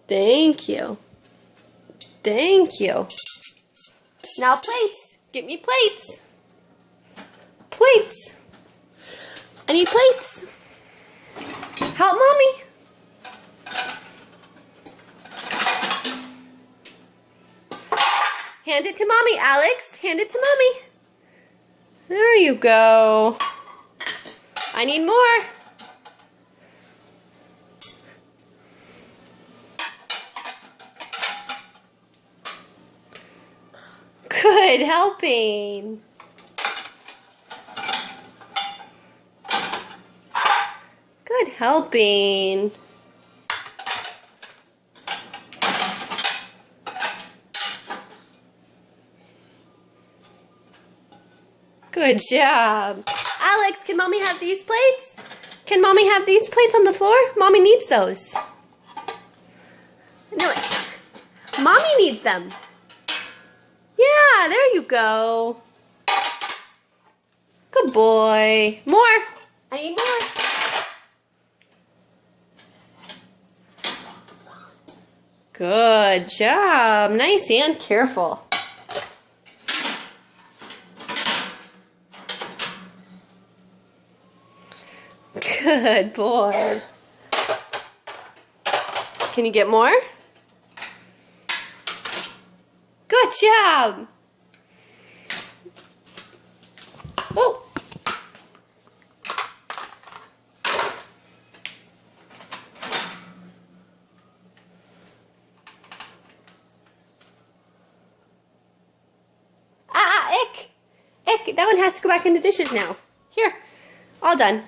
Thank you. Thank you. Now plates. Get me plates. Plates. I need plates. Help Mommy. Hand it to Mommy, Alex. Hand it to Mommy. There you go. I need more. Good helping. Good helping. Good job. Alex, can Mommy have these plates? Can Mommy have these plates on the floor? Mommy needs those. No, Mommy needs them. Yeah, there you go. Good boy. More. I need more. Good job. Nice and careful. Good boy. Can you get more? Good job. Whoa. Ick. Ick. That one has to go back in the dishes now. Here. All done.